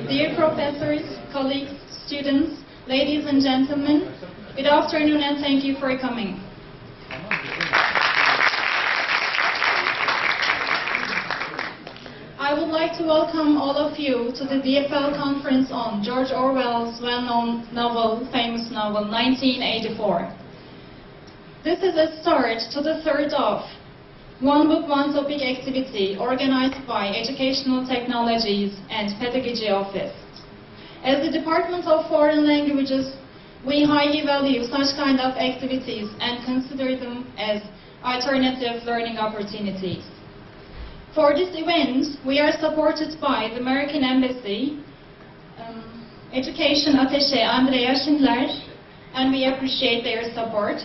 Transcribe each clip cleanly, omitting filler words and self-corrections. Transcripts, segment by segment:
Dear professors, colleagues, students, ladies and gentlemen, good afternoon and thank you for coming. I would like to welcome all of you to the DFL conference on George Orwell's well-known novel, famous novel, 1984. This is a start to the third of One Book, One Topic activity organized by Educational Technologies and Pedagogy Office. As the Department of Foreign Languages, we highly value such kind of activities and consider them as alternative learning opportunities. For this event, we are supported by the American Embassy, Education Attaché Andrea Schindler, and we appreciate their support.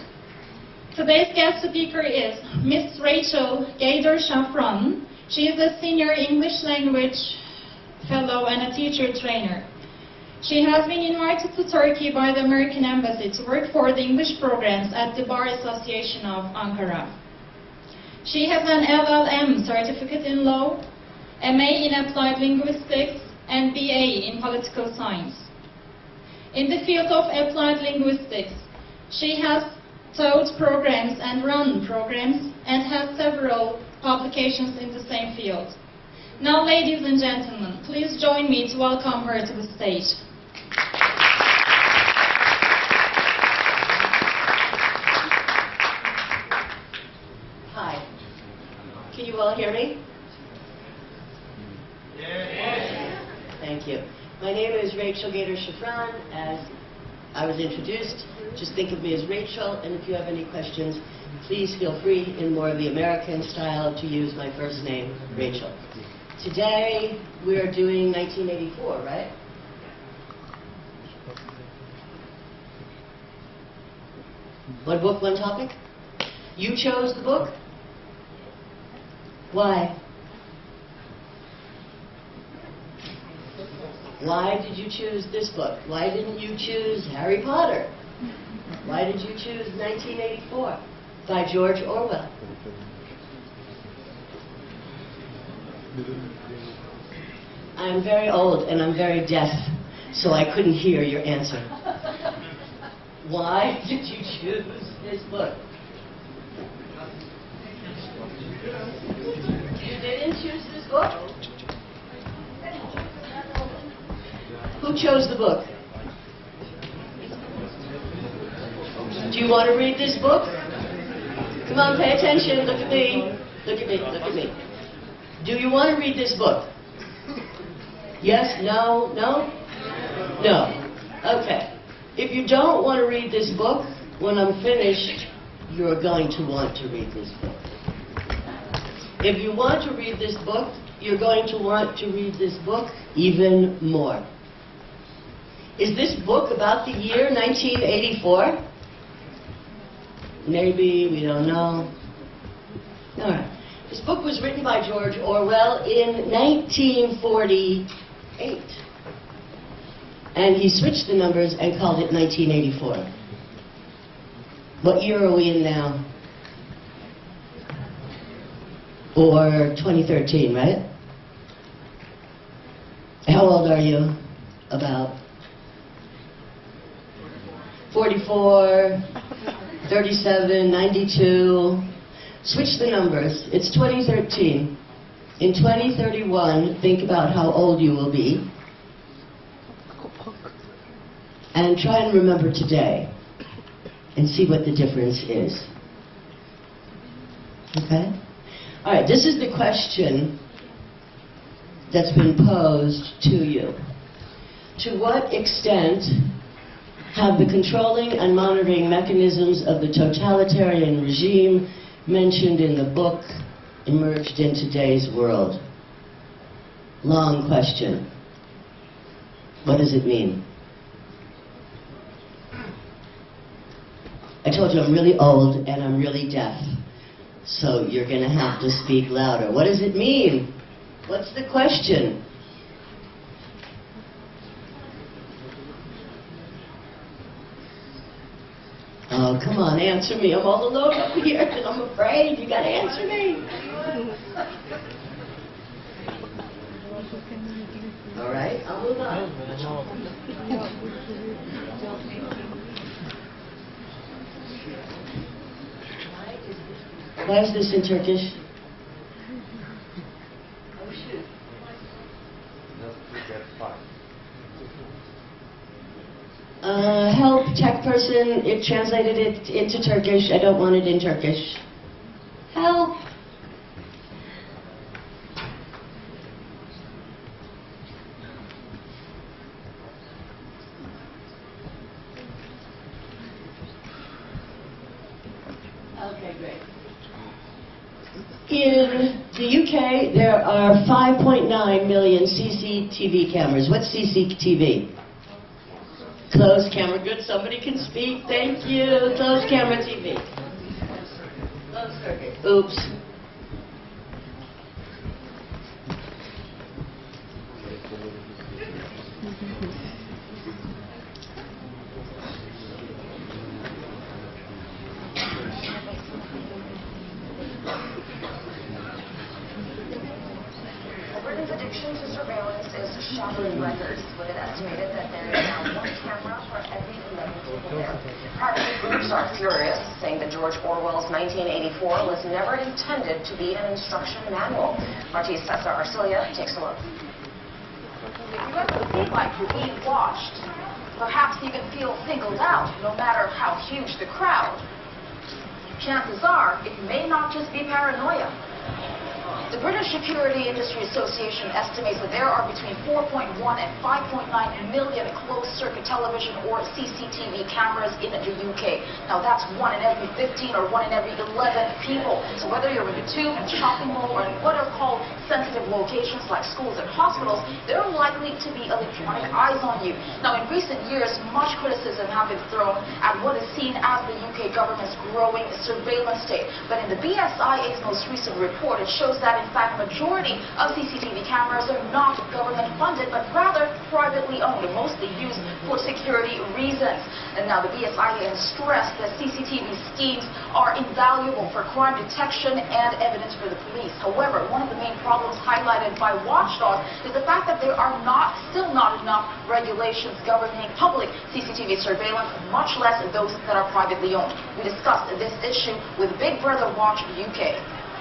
Today's guest speaker is Miss Rachel Gader Shafron. She is a senior English language fellow and a teacher trainer. She has been invited to Turkey by the American Embassy to work for the English programs at the Bar Association of Ankara. She has an LLM certificate in law, MA in applied linguistics, and BA in political science. In the field of applied linguistics, she has taught programs and run programs and has several publications in the same field. Now, ladies and gentlemen, please join me to welcome her to the stage. Hi. Can you all hear me? Yes. Thank you. My name is Rachel Gader Shafron. As I was introduced, just think of me as Rachel, and if you have any questions, please feel free, in more of the American style, to use my first name, Rachel. Today, we are doing 1984, right? One book, one topic? You chose the book? Why? Why did you choose this book? Why didn't you choose Harry Potter? Why did you choose 1984 by George Orwell? I'm very old and I'm very deaf, so I couldn't hear your answer. Why did you choose this book? You didn't choose this book? Who chose the book? Do you want to read this book? Come on, pay attention. Look at me. Look at me. Look at me. Do you want to read this book? Yes? No? No? No. Okay. If you don't want to read this book, when I'm finished, you're going to want to read this book. If you want to read this book, you're going to want to read this book even more. Is this book about the year 1984? Maybe, we don't know. All right. This book was written by George Orwell in 1948. And he switched the numbers and called it 1984. What year are we in now? Or 2013, right? How old are you? About 44, 37, 92. Switch the numbers. It's 2013. In 2031, think about how old you will be. And try and remember today. And see what the difference is. Okay? All right, this is the question that's been posed to you. To what extent have the controlling and monitoring mechanisms of the totalitarian regime mentioned in the book emerged in today's world? Long question. What does it mean? I told you I'm really old and I'm really deaf, so you're going to have to speak louder. What does it mean? What's the question? Oh, come on, answer me. I'm all alone up here and I'm afraid. You got to answer me. All right, I'll move on. Why is this in Turkish? Oh, shoot. Help, tech person, it translated it into Turkish. I don't want it in Turkish. Help. Okay, great. In the UK, there are 5.9 million CCTV cameras. What's CCTV? Closed camera. Good, somebody can speak. Thank you. Closed camera TV. Closed circuit. Oops. Britain's addiction to surveillance is shattering records, with it estimated that there is now one camera for every 11 people there. Privacy groups are furious, saying that George Orwell's 1984 was never intended to be an instruction manual. RT's Cesar Arcilia takes a look. If you ever feel like you're being watched, perhaps even feel singled out, no matter how huge the crowd, chances are it may not just be paranoia. The British Security Industry Association estimates that there are between 4.1 and 5.9 million closed-circuit television or CCTV cameras in the UK. Now that's 1 in every 15 or 1 in every 11 people. So whether you're in a tube, in a shopping mall, or in what are called sensitive locations like schools and hospitals, there are likely to be electronic eyes on you. Now in recent years, much criticism has been thrown at what is seen as the UK government's growing surveillance state. But in the BSIA's most recent report, it shows that in fact, majority of CCTV cameras are not government-funded, but rather privately owned, and mostly used for security reasons. And now the BSIA has stressed that CCTV schemes are invaluable for crime detection and evidence for the police. However, one of the main problems highlighted by Watchdog is the fact that there are still not enough regulations governing public CCTV surveillance, much less those that are privately owned. We discussed this issue with Big Brother Watch UK.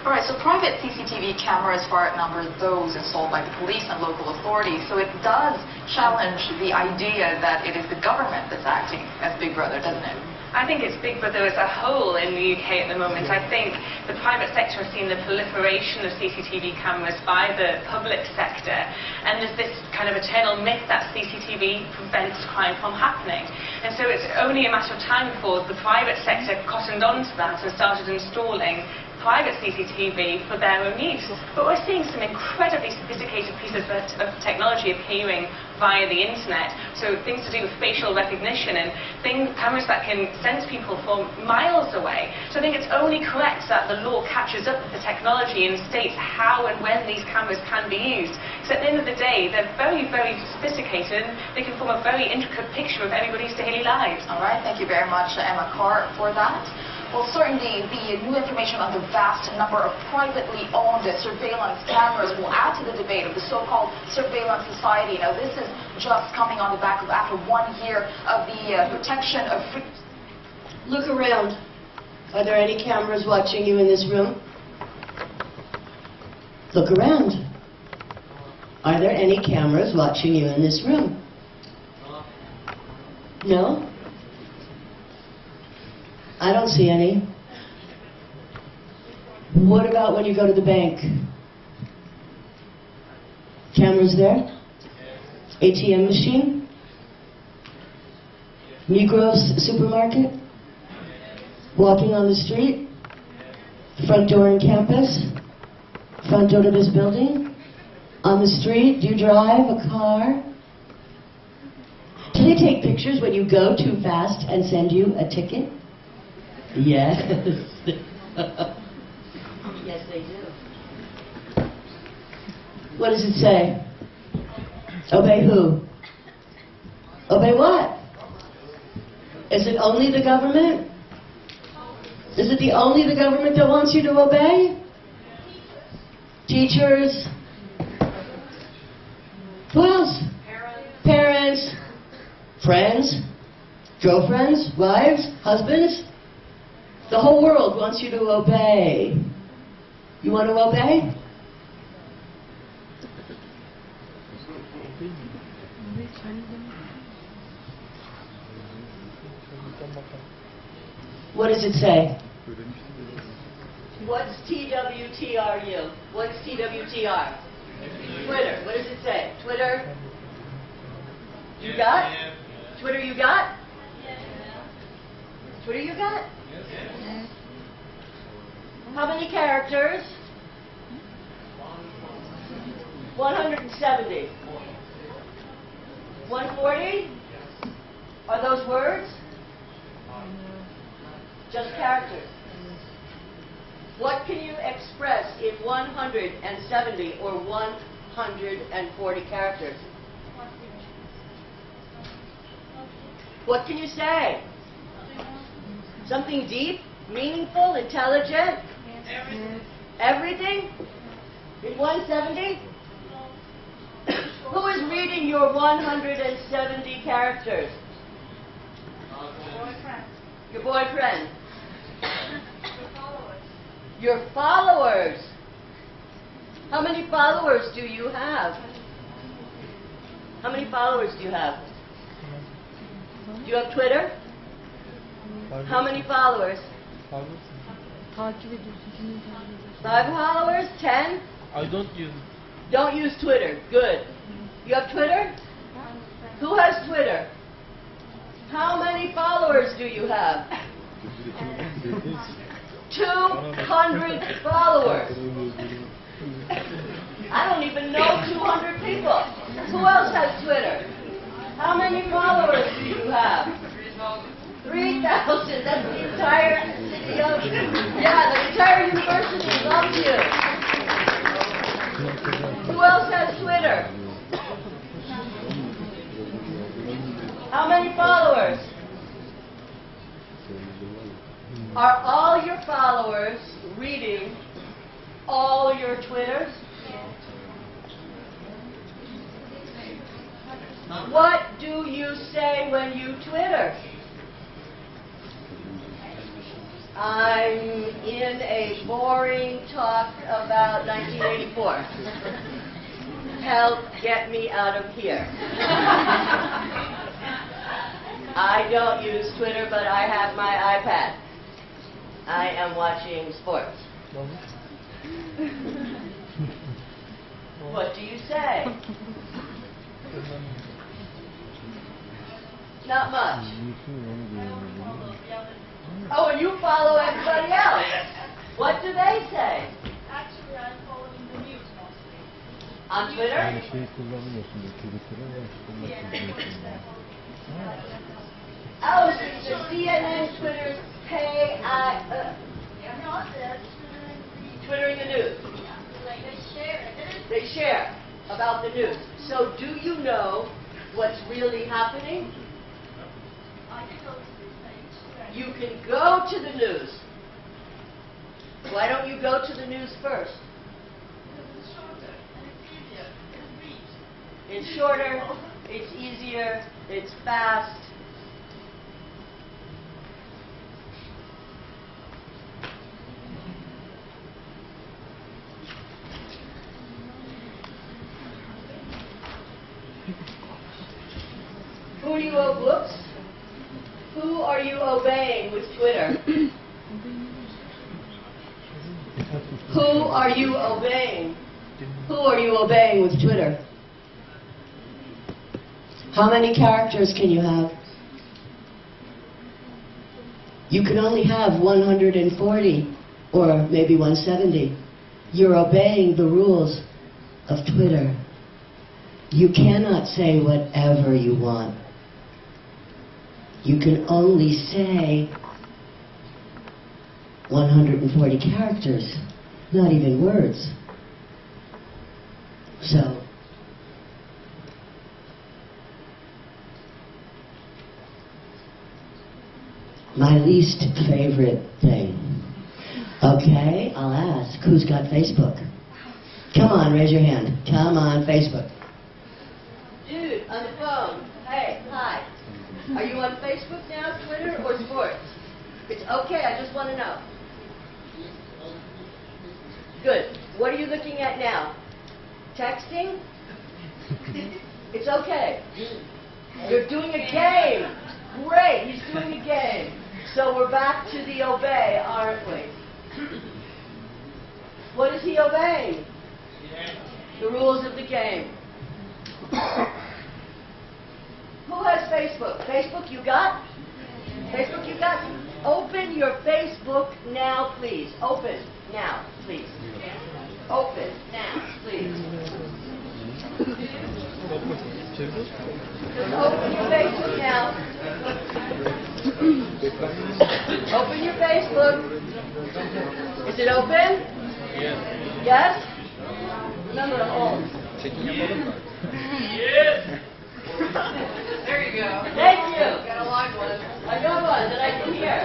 All right, so private CCTV cameras far outnumber those installed by the police and local authorities, so it does challenge the idea that it is the government that's acting as Big Brother, doesn't it? I think it's Big Brother as a whole in the UK at the moment. I think the private sector has seen the proliferation of CCTV cameras by the public sector, and there's this kind of eternal myth that CCTV prevents crime from happening. And so it's only a matter of time before the private sector cottoned on to that and started installing private CCTV for their own use. But we're seeing some incredibly sophisticated pieces of technology appearing via the internet. So things to do with facial recognition and cameras that can sense people from miles away. So I think it's only correct that the law catches up with the technology and states how and when these cameras can be used. Because at the end of the day, they're very, very sophisticated. They can form a very intricate picture of everybody's daily lives. All right, thank you very much, Emma Carr, for that. Well, certainly the new information on the vast number of privately owned surveillance cameras will add to the debate of the so-called surveillance society. Now, this is just coming on the back of after 1 year of the protection of free... Look around. Are there any cameras watching you in this room? Look around. Are there any cameras watching you in this room? No? I don't see any. What about when you go to the bank? Cameras there? ATM machine? Migros supermarket? Walking on the street? Front door in campus? Front door to this building? On the street? Do you drive a car? Do they take pictures when you go too fast and send you a ticket? Yes. Yes, they do. What does it say? Obey who? Obey what? Is it only the government? Is it only the government that wants you to obey? Teachers? Who else? Friends? Girlfriends? Wives? Husbands? The whole world wants you to obey. You want to obey? What does it say? What's TWTRU? What's TWTR? Twitter. What does it say? Twitter? You got? Twitter you got? Twitter you got? How many characters? 170. 140? Are those words? Just characters. What can you express in 170 or 140 characters? What can you say? Something deep, meaningful, intelligent? Everything? In 170? Who is reading your 170 characters? Your boyfriend. Your followers. How many followers do you have? How many followers do you have? Do you have Twitter? How many followers? 5 followers? 10? I don't use it. Don't use Twitter. Good. You have Twitter? Who has Twitter? How many followers do you have? 200 followers. I don't even know 200 people. Who else has Twitter? How many followers do you have? 3,000. That's the entire city of... Yeah, the entire university loves you. Who else has Twitter? How many followers? Are all your followers reading all your Twitters? What do you say when you Twitter? I'm in a boring talk about 1984. Help get me out of here. I don't use Twitter, but I have my iPad. I am watching sports. What do you say? Not much. Oh, and you follow everybody else. What do they say? Actually, I'm following the news mostly. On Twitter? Oh, so the CNN Twitters pay Twittering the news. They share about the news. So do you know what's really happening? You can go to the news. Why don't you go to the news first? It's shorter and it's easier. It's reach. It's shorter, it's easier, it's fast. Who do you whoops? Who are you obeying with Twitter? Who are you obeying? Who are you obeying with Twitter? How many characters can you have? You can only have 140 or maybe 170. You're obeying the rules of Twitter. You cannot say whatever you want. You can only say 140 characters, not even words. So, my least favorite thing. Okay, I'll ask, who's got Facebook? Come on, raise your hand. Come on, Facebook. Dude, on the phone. Hey, hi. Are you on Facebook now, Twitter, or sports? It's okay, I just want to know. Good. What are you looking at now? Texting? It's okay. You're doing a game. Great, he's doing a game. So we're back to the obey, aren't we? What is he obeying? The rules of the game. Who has Facebook? Facebook you got? Facebook you got? Open your Facebook now, please. Open now, please. Open now, please. Just open your Facebook now. Open your Facebook. Is it open? Yes. Yes? Remember to hold. Yes. There you go. Thank you. Got a live one. I got one that I can hear.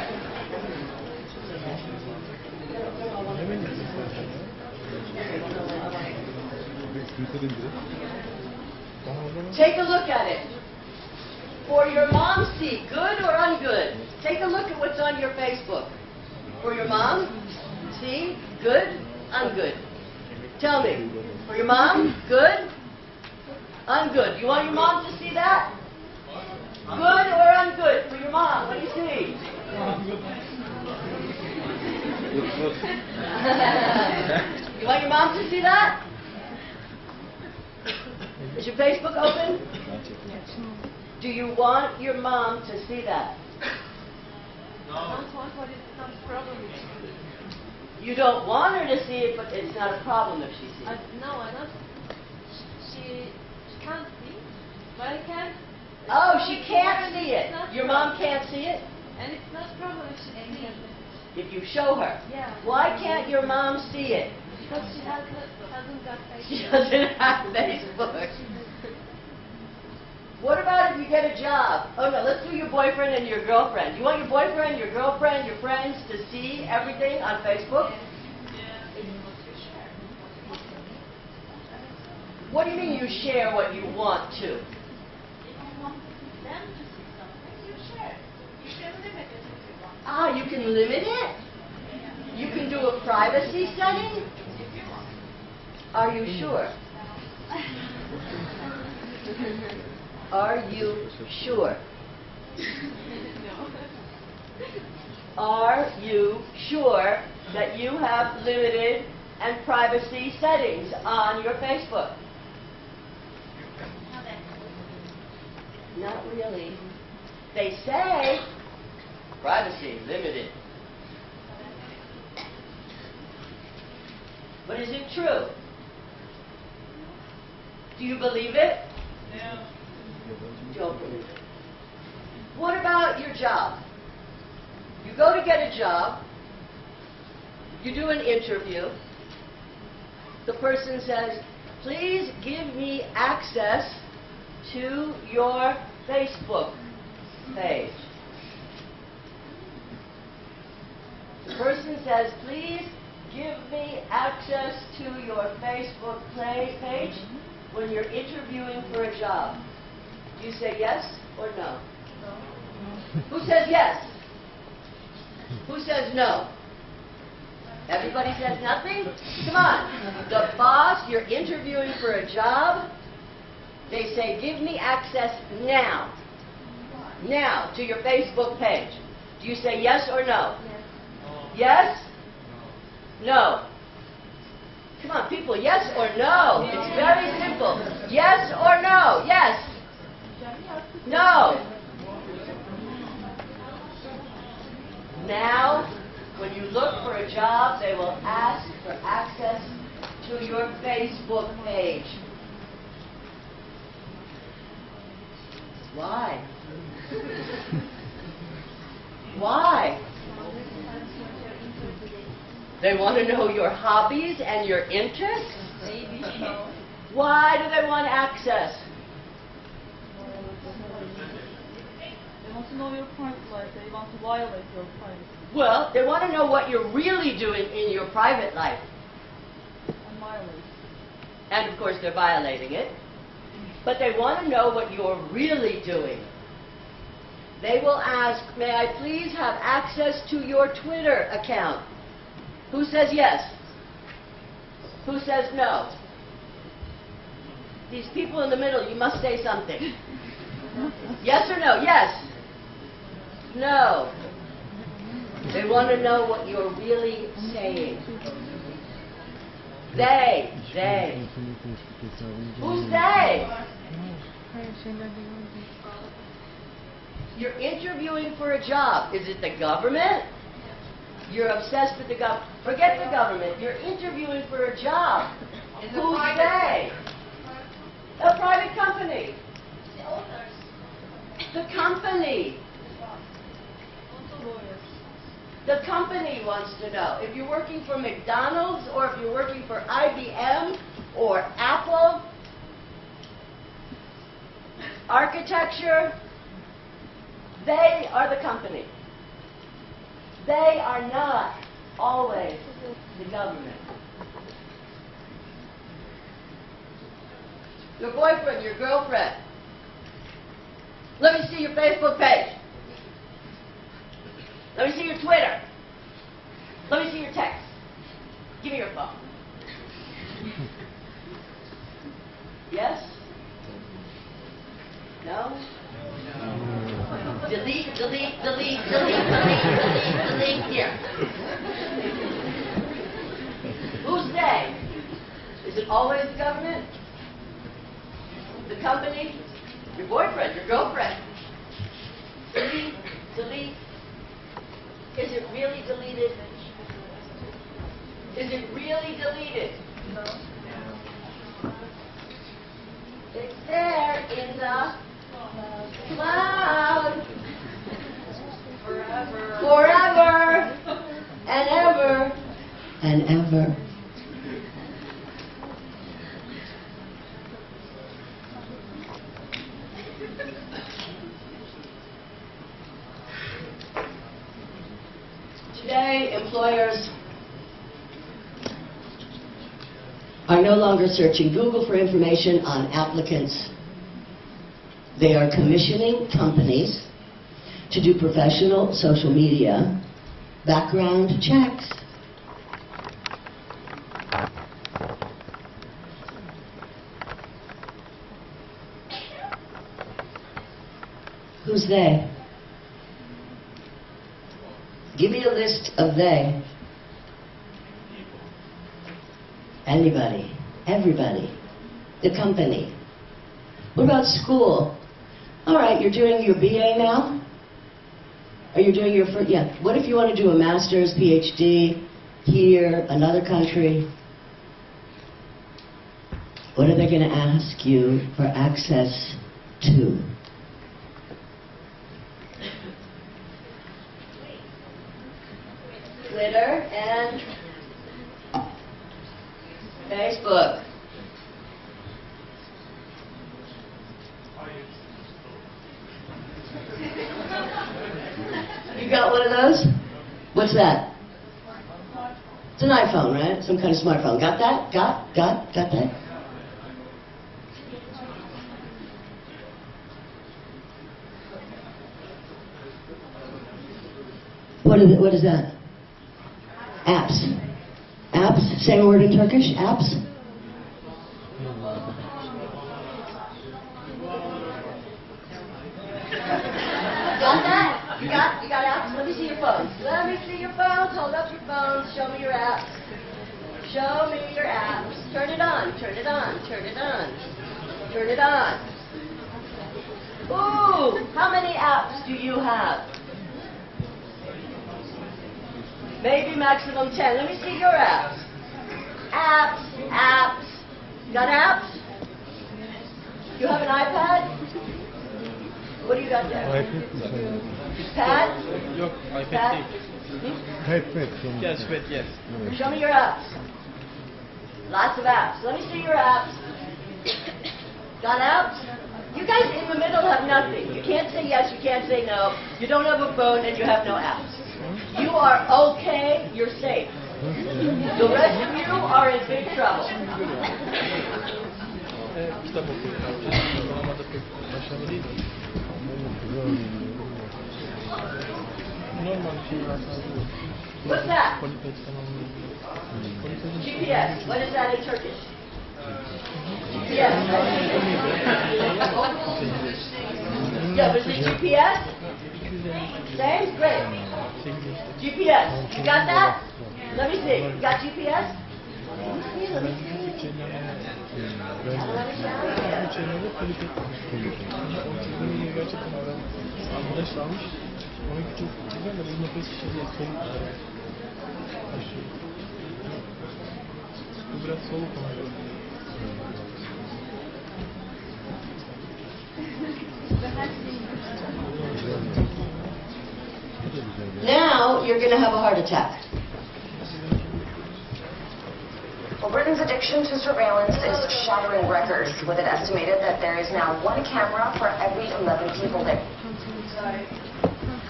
Take a look at it. For your mom's sake, good or ungood? Take a look at what's on your Facebook. For your mom, see, good, ungood. Tell me, for your mom, good, ungood. You want your mom to see that? Good or ungood for your mom? What do you see? You want your mom to see that? Is your Facebook open? Do you want your mom to see that? I don't want, but it's not a problem if she sees. You don't want her to see it, but it's not a problem if she sees it. No, I not. She can't see, but I can. Oh, she can't see it. Your mom can't see it? And it's not a problem if she sees it. If you show her. Yeah. Why can't your mom see it? Because she hasn't got She Facebook. doesn't have Facebook. What about if you get a job? Oh no, let's do your boyfriend and your girlfriend. You want your boyfriend, your girlfriend, your friends to see everything on Facebook? What do you mean you share what you want to? If you want them to see something, you share. You can limit it if you want. Ah, you can limit it? You can do a privacy setting? If you want. Are you sure? Are you sure? No. Are you sure that you have limited and privacy settings on your Facebook? Not really. They say privacy limited. But is it true? Do you believe it? No. Don't believe it. What about your job? You go to get a job, you do an interview, the person says, please give me access to your Facebook page. The person says, please give me access to your Facebook page when you're interviewing for a job. Do you say yes or no? Who says yes? Who says no? Everybody says nothing? Come on. The boss, you're interviewing for a job. They say, give me access now. Now to your Facebook page. Do you say yes or no? Yes? No. Come on, people, yes or no? It's very simple. Yes or no? Yes. No. Now, when you look for a job, they will ask for access to your Facebook page. Why? Why? They want to know your hobbies and your interests? Maybe. Why do they want access? They want to know your private life. They want to violate your privacy. Well, they want to know what you're really doing in your private life. And violate. And of course, they're violating it. But they want to know what you're really doing. They will ask, may I please have access to your Twitter account? Who says yes? Who says no? These people in the middle, you must say something. Yes or no? Yes. No. They want to know what you're really saying. They. Who's they? You're interviewing for a job. Is it the government? You're obsessed with the government. Forget the government. You're interviewing for a job. Who's they? A private company. The owners. The company. The company wants to know. If you're working for McDonald's or if you're working for IBM or Apple, architecture, they are the company. They are not always the government. Your boyfriend, your girlfriend. Let me see your Facebook page. Let me see your Twitter. Let me see your text. Give me your phone. Yes? No? Delete. Here. Who's they? Is it always the government? The company? Your boyfriend, your girlfriend? Delete. Is it really deleted? Is it really deleted? No. It's there in the cloud. Forever. And ever. And ever. Today, employers are no longer searching Google for information on applicants. They are commissioning companies to do professional social media background checks. Who's they? Give me a list of they. Anybody, everybody, the company. What about school? All right, you're doing your BA now? Or you're doing your first, yeah. What if you want to do a master's, PhD, here, another country? What are they going to ask you for access to? Twitter and Facebook. You got one of those? What's that? It's an iPhone, right? Some kind of smartphone. Got that? Got that? What is that? Apps. Apps? Same word in Turkish? Apps? Got that? You got apps? Let me see your phones. Let me see your phones. Hold up your phones. Show me your apps. Show me your apps. Turn it on. Turn it on. Turn it on. Turn it on. Ooh! How many apps do you have? Maybe maximum 10. Let me see your apps. Apps. You got apps? You have an iPad? What do you got there? Pad? Yok, iPad Pad? değil. Yes, iPad, yes. Show me your apps. Lots of apps. Let me see your apps. Got apps? You guys in the middle have nothing. You can't say yes, you can't say no. You don't have a phone and you have no apps. You are okay, you're safe. The rest of you are in big trouble. Kitap okuyorum. Uygulamada pek başarılı değil. Normal şey var. What's that? Polipet kanalına ilgili. GPS. What is that in Turkish? GPS. Yeah, was it GPS? Same? Great. GPS. You got that? Let me see. You got GPS? Let me see. Bütçelerde polipet. Bunu gerçekten adam arkadaş almış. Ona küçük güzel de bu nefes şey diye soluk var. Bu biraz soluk ama. Now you're going to have a heart attack. Well, Britain's addiction to surveillance is shattering records, with it estimated that there is now 1 camera for every 11 people there.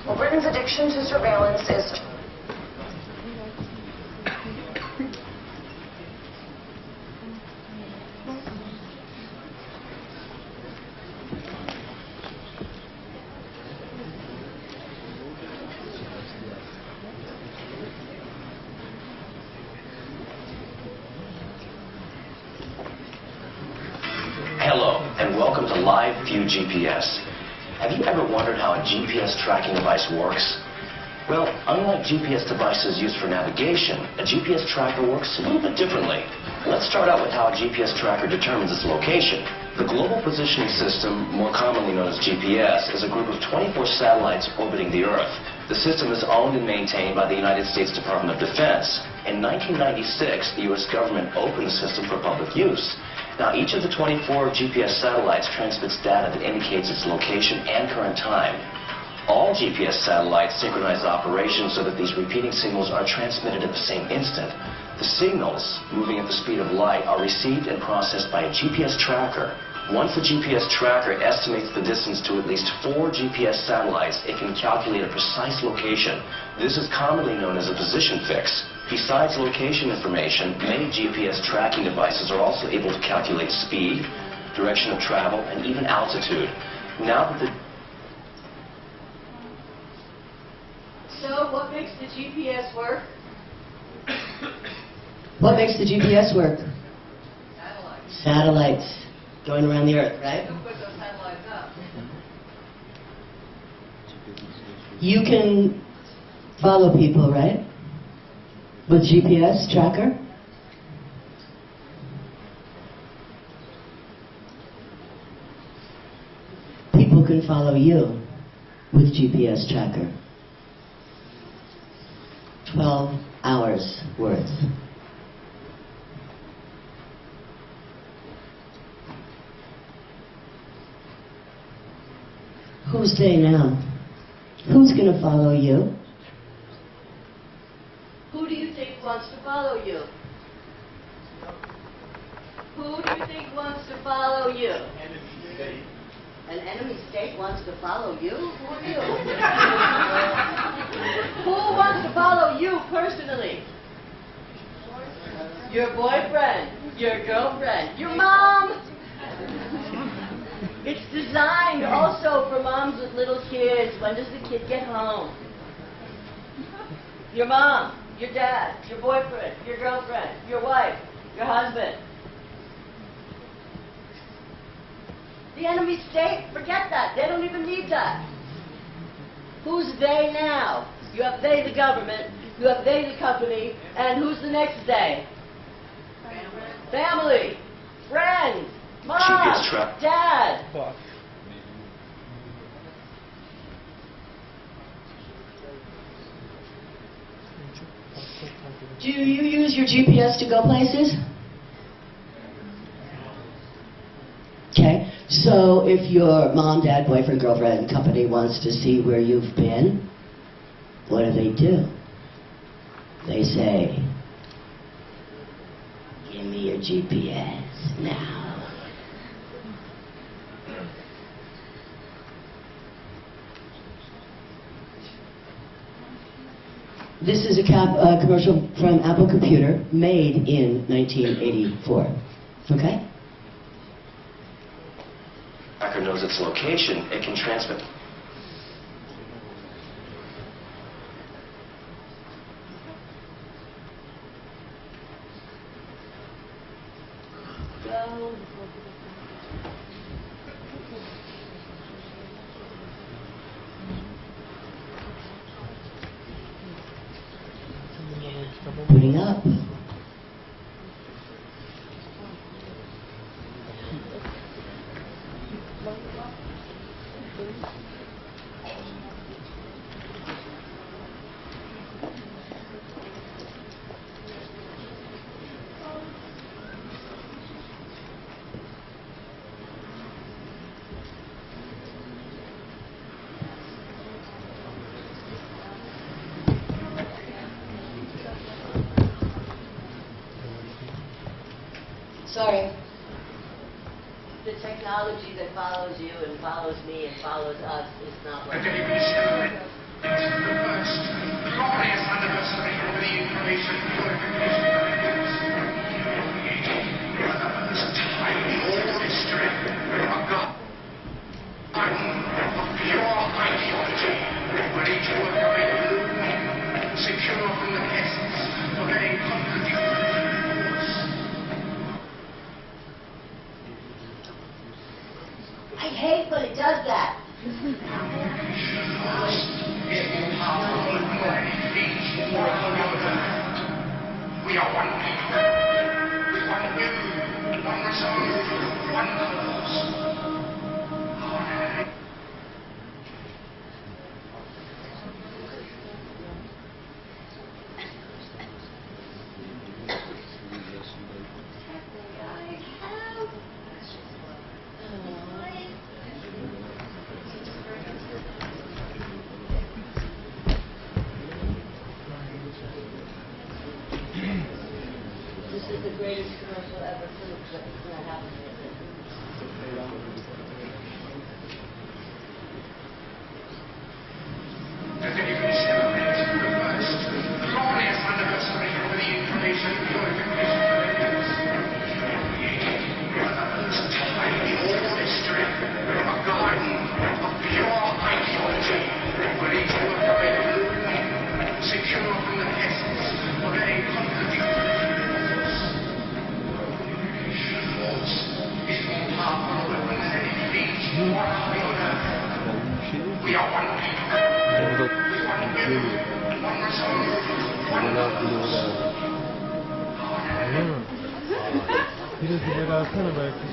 Well, Britain's addiction to surveillance is... Hello, and welcome to Live View GPS. Have you ever wondered how a GPS tracking device works? Well, unlike GPS devices used for navigation, a GPS tracker works a little bit differently. Let's start out with how a GPS tracker determines its location. The Global Positioning System, more commonly known as GPS, is a group of 24 satellites orbiting the Earth. The system is owned and maintained by the United States Department of Defense. In 1996, the U.S. government opened the system for public use. Now, each of the 24 GPS satellites transmits data that indicates its location and current time. All GPS satellites synchronize operations so that these repeating signals are transmitted at the same instant. The signals, moving at the speed of light, are received and processed by a GPS tracker. Once the GPS tracker estimates the distance to at least 4 GPS satellites, it can calculate a precise location. This is commonly known as a position fix. Besides location information, many GPS tracking devices are also able to calculate speed, direction of travel, and even altitude. Now that the... So, what makes the GPS work? What makes the GPS work? Satellites. Satellites. Going around the Earth, right? Who put those satellites up? You can follow people, right? With GPS tracker? People can follow you with GPS tracker. 12 hours worth. Who's they now? Who's going to follow you? Who do you think wants to follow you? Who do you think wants to follow you? An enemy state wants to follow you? Who are you? Who wants to follow you personally? Your boyfriend, your girlfriend, your mom. It's designed also for moms with little kids. When does the kid get home? Your mom, your dad, your boyfriend, your girlfriend, your wife, your husband. The enemy state, forget that. They don't even need that. Who's they now? You have they the government, you have they the company, and who's the next they? Family, friends, mom, dad. Do you use your GPS to go places? Okay, so if your mom, dad, boyfriend, girlfriend, company wants to see where you've been, what do? They say, give me your GPS now. This is a commercial from Apple Computer, made in 1984. Okay? Tracker knows its location, it can transmit. Putting up. Sorry. The technology that follows you and follows me and follows us is not what... Glorious anniversary of the information purification tiny old history of God. Of pure ideology, where each worker may live secure from the pests of any contradictory force. I hate when it does that. We are one people, with one will, one resolve, one cause. This is the greatest commercial ever proved that it's not happening. As if you can celebrate the first glorious anniversary of the information purification Olympics. Tiny old history of a garden of pure ideology, where each worker may live secure from the pests of any contradictory force. Is more powerful a weapon than any fleet or army on earth. We are one people. Biraz ileri alsana belki.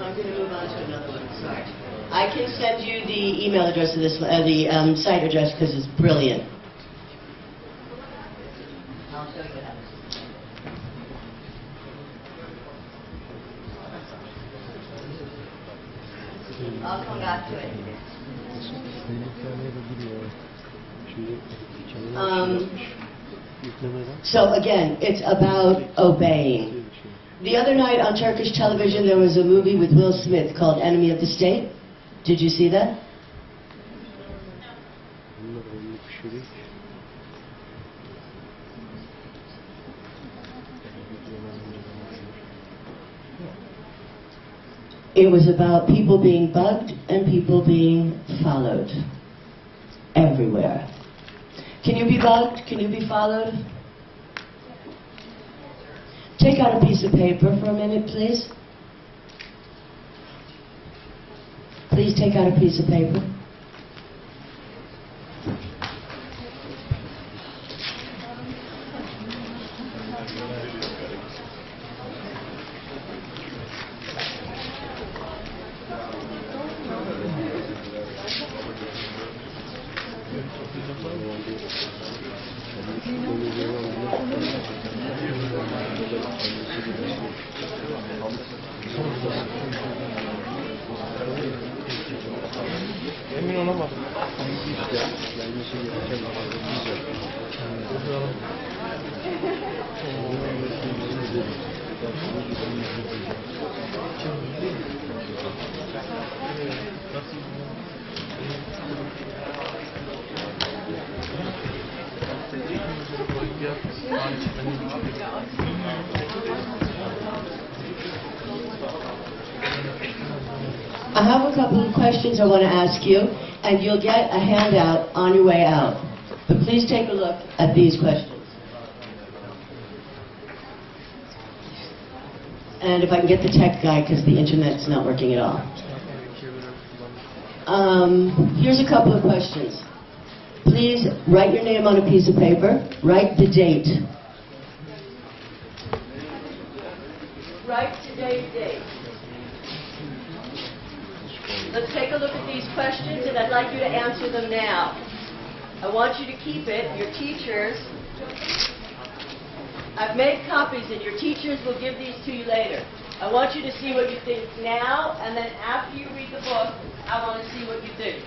I'm going to move on to another one. Sorry. I can send you the email address of this, the site address, because it's brilliant. I'll show you that. I'll come back to it. So again, it's about obeying. The other night on Turkish television there was a movie with Will Smith called Enemy of the State. Did you see that? It was about people being bugged and people being followed everywhere. Can you be bugged? Can you be followed? Take out a piece of paper for a minute, please. Please take out a piece of paper. Emin olamadım. I have a couple of questions I want to ask you, and you'll get a handout on your way out. But please take a look at these questions. And if I can get the tech guy, because the internet's not working at all. Here's a couple of questions. Please write your name on a piece of paper. Write the date. Write today's date. Let's take a look at these questions, and I'd like you to answer them now. I want you to keep it. Your teachers, I've made copies, and your teachers will give these to you later. I want you to see what you think now, and then after you read the book, I want to see what you think.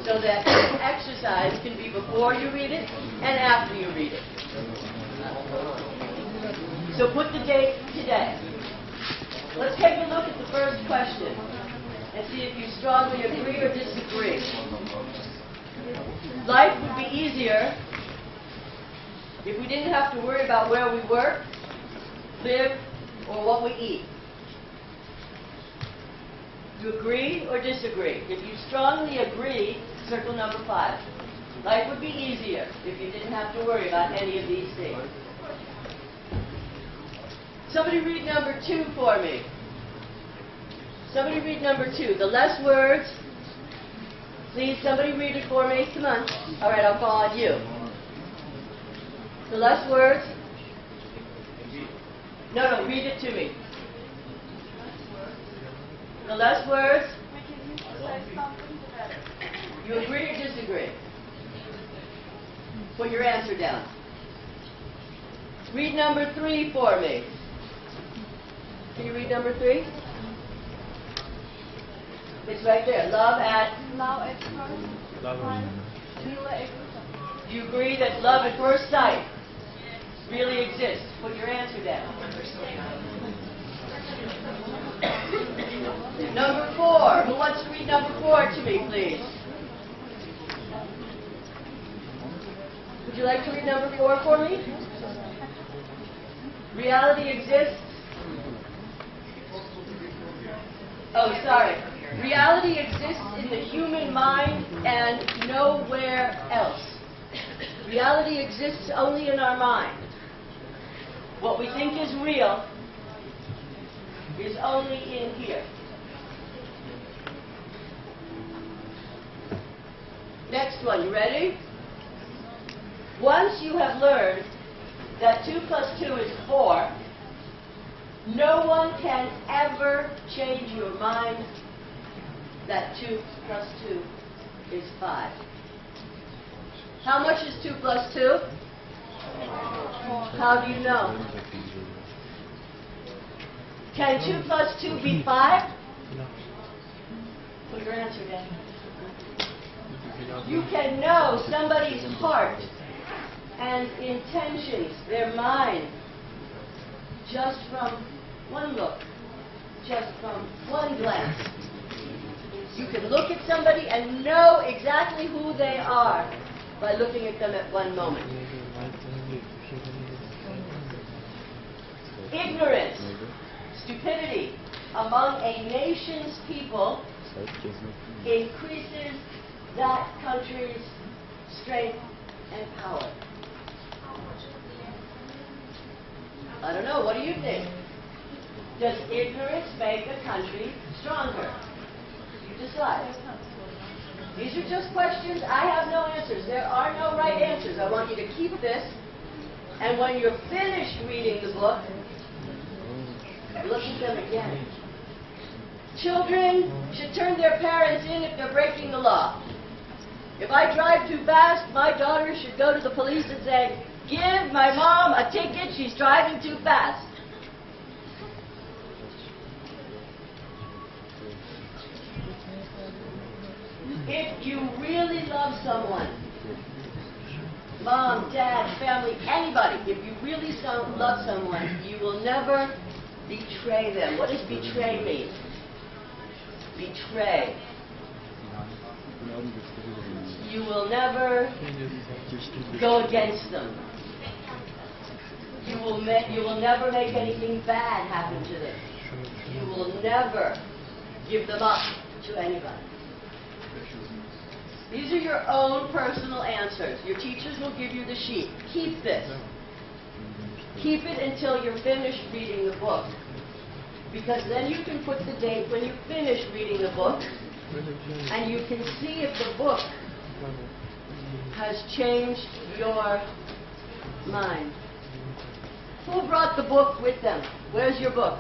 So that this exercise can be before you read it and after you read it. So put the date today. Let's take a look at the first question and see if you strongly agree or disagree. Life would be easier if we didn't have to worry about where we work, live, or what we eat. Do you agree or disagree? If you strongly agree, circle number 5. Life would be easier if you didn't have to worry about any of these things. Somebody read number 2 for me. Somebody read number 2. The less words. Please, somebody read it for me. Come on. All right, I'll call on you. The less words. No, read it to me. The less words. You agree or disagree? Put your answer down. Read number 3 for me. Can you read number 3? It's right there. Love at Do you agree that love at first sight really exists? Put your answer down. Number 4. Who wants to read number 4 to me, please? Would you like to read number 4 for me? Reality exists. Oh, sorry. Reality exists in the human mind and nowhere else. Reality exists only in our mind. What we think is real is only in here. Next one, you ready? Once you have learned that 2 + 2 is 4, no one can ever change your mind that 2 + 2 is 5. How much is 2 + 2? How do you know? Can 2 + 2 be 5? Put your answer down. You can know somebody's heart and intentions, their mind, just from one look, just from one glance. You can look at somebody and know exactly who they are by looking at them at one moment. Ignorance, stupidity among a nation's people increases that country's strength and power. I don't know, what do you think? Does ignorance make a country stronger? You decide. These are just questions. I have no answers. There are no right answers. I want you to keep this, and when you're finished reading the book, look at them again. Children should turn their parents in if they're breaking the law. If I drive too fast, my daughter should go to the police and say, "Give my mom a ticket, she's driving too fast." If you really love someone, mom, dad, family, anybody, if you really love someone, you will never Betray them. What does betray mean? Betray. You will never go against them. You will never make anything bad happen to them. You will never give them up to anybody. These are your own personal answers. Your teachers will give you the sheet. Keep this. Keep it until you're finished reading the book. Because then you can put the date when you finish reading the book, and you can see if the book has changed your mind. Who brought the book with them? Where's your book?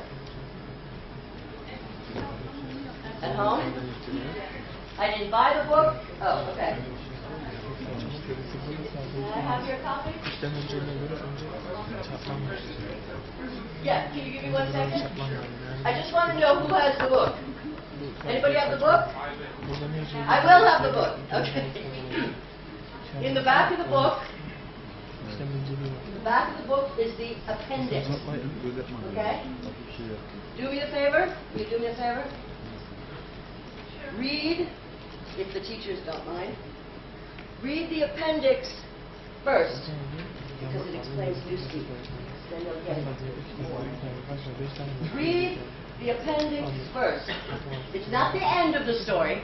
At home? I didn't buy the book? Oh, okay. Can I have your copy? Yeah, can you give me 1 second? I just want to know who has the book. Anybody have the book? I will have the book. Okay. In the back of the book, is the appendix. Okay? Do me a favor. Will you do me a favor? Read, if the teachers don't mind, read the appendix first, because it explains Lucy. Then you'll get more. Read the appendix first. It's not the end of the story.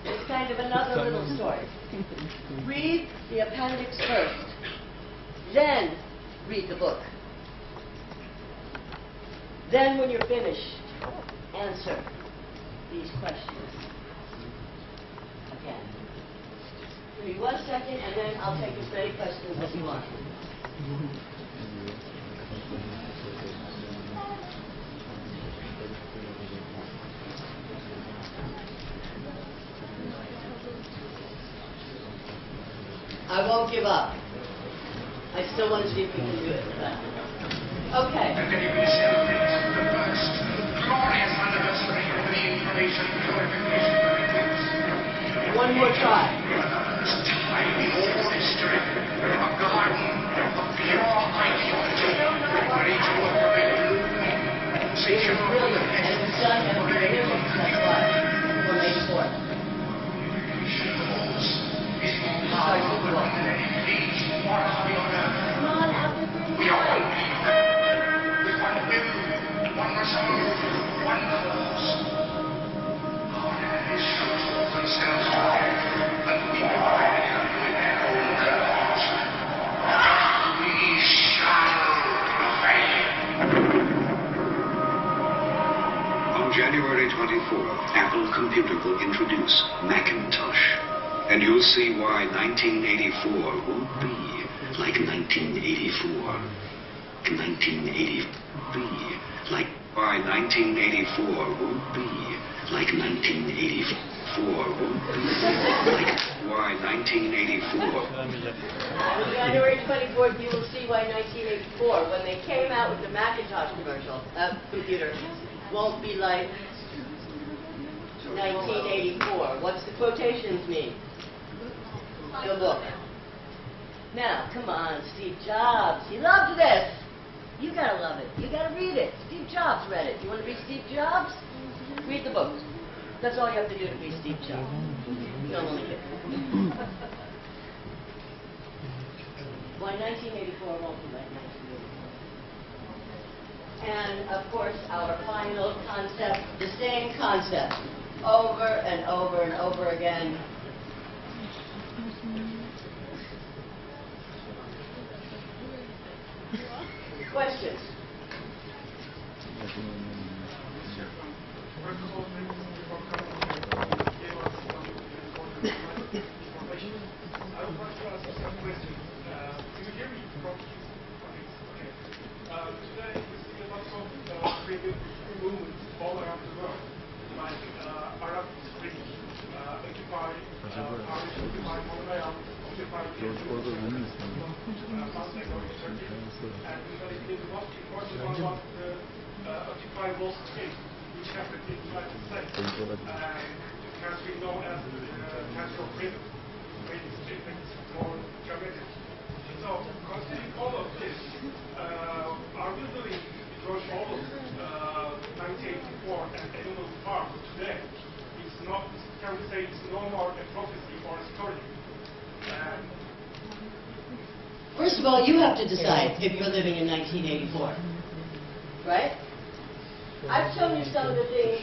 It's kind of another little story. Read the appendix first. Then read the book. Then when you're finished, answer these questions. Again. Give me 1 second, and then I'll take as many questions as you want. I won't give up. I still want to see if we can do it. Okay. And then you can celebrate the first glorious anniversary of the information purification movement. One more try. First time in all history, a garden of pure ideology, ready to operate, secure from the And it's done at the beginning. That's why. From May 4th. is more powerful than any fleet or army on earth. Come on, after 30 We are one people, with one will, one resolve, one cause. Our enemies should hold themselves high, and we provide them with their own cause. We shall prevail. On January 24th, Apple Computer will introduce Macintosh. And you'll see why 1984 won't be like 1984. 1980 be like why 1984 won't be like 1984 won't be like why 1984. On January 24th, you will see why 1984, when they came out with the Macintosh computer, won't be like 1984. What's the quotations mean? The book. Now, come on, Steve Jobs. He loved this. You gotta love it. You gotta read it. Steve Jobs read it. You want to be Steve Jobs? Read the book. That's all you have to do to be Steve Jobs. No, I'm only kidding. Why 1984 won't be like 1984. And, of course, our final concept, the same concept, over and over and over again. Questions? Today we see lots of creative movements all around the world, like Arab Spring, Occupy, Irish Occupy Montreal, Occupy Turkey, and the most important one was the Occupy Wall Street, which happened in the United States, and has been known as Castle Freedom, which is more dramatic. So, considering all of this, are we doing George Orwell's First of all, you have to decide if you're living in 1984, right? I've shown you some of the things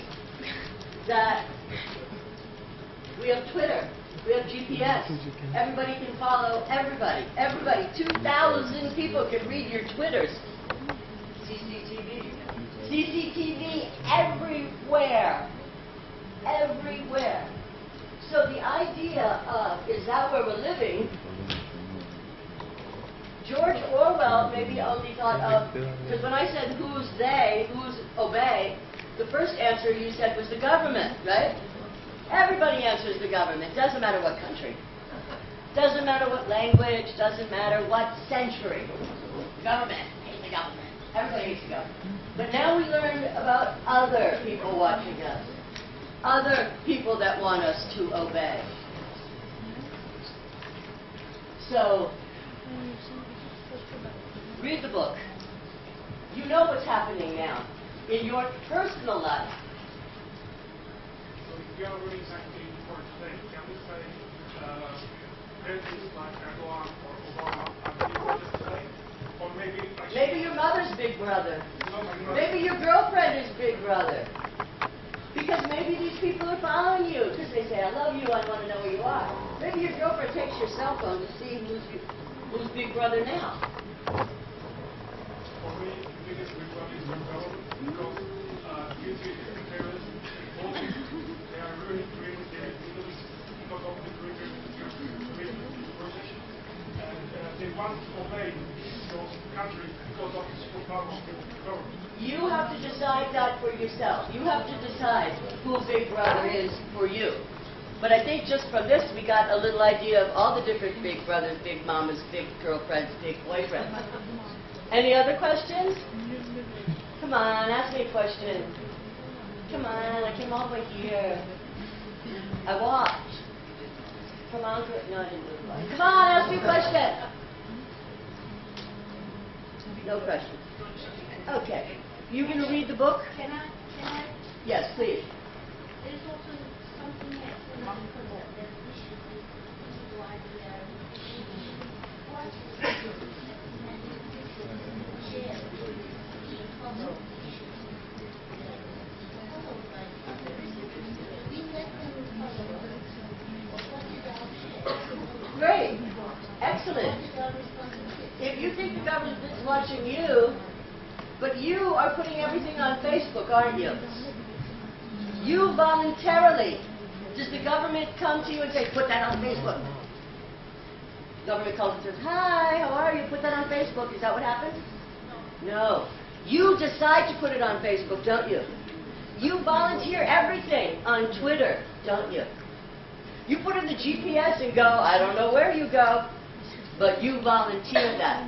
that we have Twitter, we have GPS. Everybody can follow everybody. Everybody, 2,000 people can read your Twitters. CCTV everywhere. Everywhere. So the idea of, is that where we're living? George Orwell maybe only thought of, because when I said who's they, who's obey, the first answer you said was the government, right? Everybody answers the government. Doesn't matter what country. Doesn't matter what language. Doesn't matter what century. Government. Hate the government. Everybody hates the government. But now we learned about other people watching us. Other people that want us to obey. So, read the book. You know what's happening now in your personal life. So if you are reading something for today, can we say presidents like Erdogan or Obama are big brothers today? Or maybe your mother's big brother. Maybe your girlfriend is big brother. Because maybe these people are following you because they say, I love you, I want to know where you are. Maybe your girlfriend takes your cell phone to see who's big brother now. For me, the biggest big brother is the government because terrorists, they are ruining their leaders because of the Twitter process. And they want to obey those countries because of the superpower of the government. You have to decide that for yourself. You have to decide who Big Brother is for you. But I think just from this, we got a little idea of all the different big brothers, big mamas, big girlfriends, big boyfriends. Any other questions? Come on, ask me a question. Come on, I came all the way here. I watched. Come on, no, I didn't do it. Come on, ask me a question. No questions. Okay. You going to read the book? Can I? Yes, please. There's also something else in the book that we should do idea. What Great. Excellent. If you think the government is watching you, but you are putting everything on Facebook, aren't you? You voluntarily. Does the government come to you and say, put that on Facebook? The government calls and says, hi, how are you? Put that on Facebook. Is that what happens? No. You decide to put it on Facebook, don't you? You volunteer everything on Twitter, don't you? You put in the GPS and go, I don't know where you go, but you volunteer that.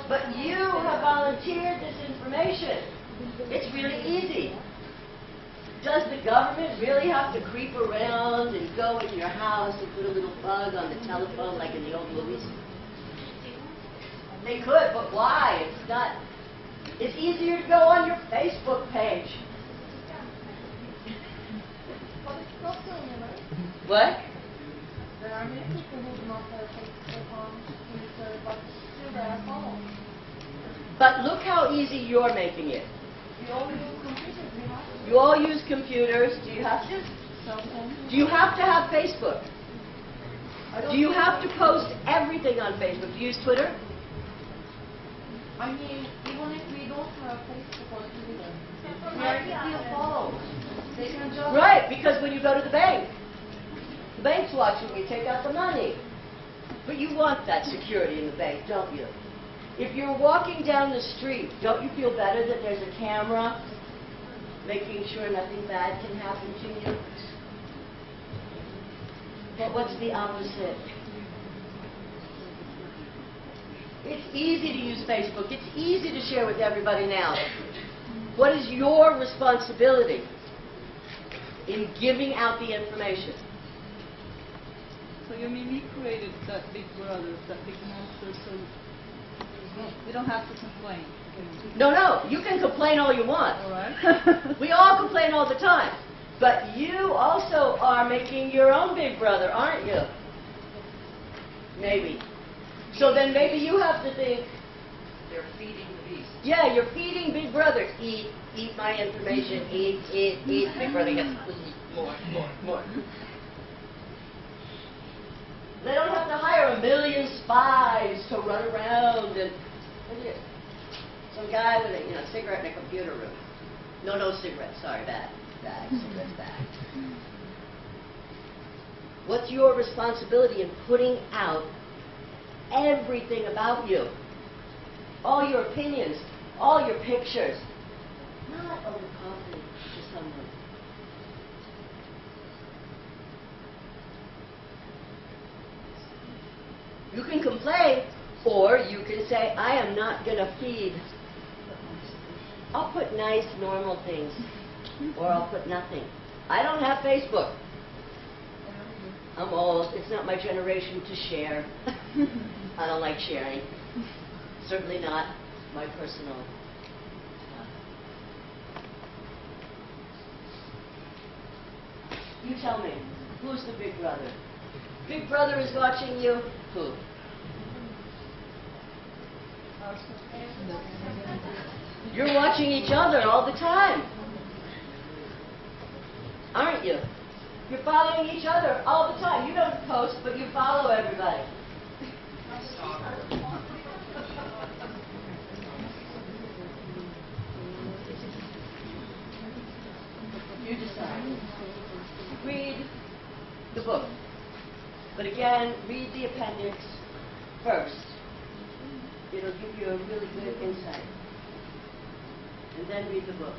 But you have volunteered this information. It's really easy. Does the government really have to creep around and go in your house and put a little bug on the telephone like in the old movies? They could, but why? It's not. It's easier to go on your Facebook page. What? There are many people who do not have Facebook on Twitter, but still they are following. But look how easy you're making it. We all use computers, we have to. You all use computers. Do you have to? Do you have to have Facebook? Do you have to post everything on Facebook? Do you use Twitter? I mean, even if we don't have Facebook or Twitter, we are still followed. They can just... Right, because when you go to the bank's watching you take out the money. But you want that security in the bank, don't you? If you're walking down the street, don't you feel better that there's a camera making sure nothing bad can happen to you? But what's the opposite? It's easy to use Facebook. It's easy to share with everybody now. What is your responsibility in giving out the information? So you mean we created that big brother, that big monster, so we don't have to complain. No, you can complain all you want. All right. We all complain all the time. But you also are making your own big brother, aren't you? Maybe. So then maybe you have to think, They're feeding the beast. yeah, you're feeding Big Brother. Eat my information. Eat. Big Brother gets more. They don't have to hire 1 million spies to run around and some guy with a cigarette in a computer room. No cigarettes. Sorry, bad. Cigarettes bad. What's your responsibility in putting out everything about you? All your opinions, all your pictures. Not overconfident to someone. You can complain, or you can say, I am not going to feed. I'll put nice, normal things, or I'll put nothing. I don't have Facebook. I'm old. It's not my generation to share. I don't like sharing. Certainly not my personal. You tell me, who's the Big Brother? Big Brother is watching you. Who? You're watching each other all the time. Aren't you? You're following each other all the time. You don't post, but you follow everybody. You decide. Read the book. But again, read the appendix first. It'll give you a really good insight. And then read the book.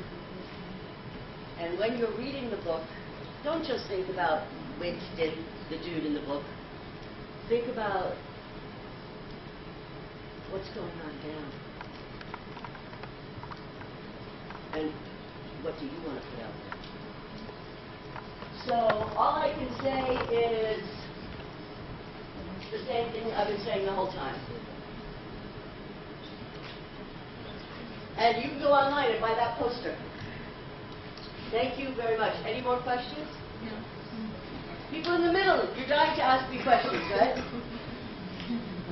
And when you're reading the book, don't just think about Winston, the dude in the book. Think about what's going on down. And what do you want to put out there? So all I can say is the same thing I've been saying the whole time. And you can go online and buy that poster. Thank you very much. Any more questions? No. People in the middle, you're dying to ask me questions, right?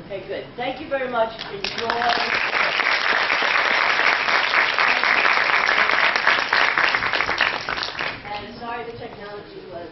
Okay, good. Thank you very much. Enjoy. And sorry the technology was...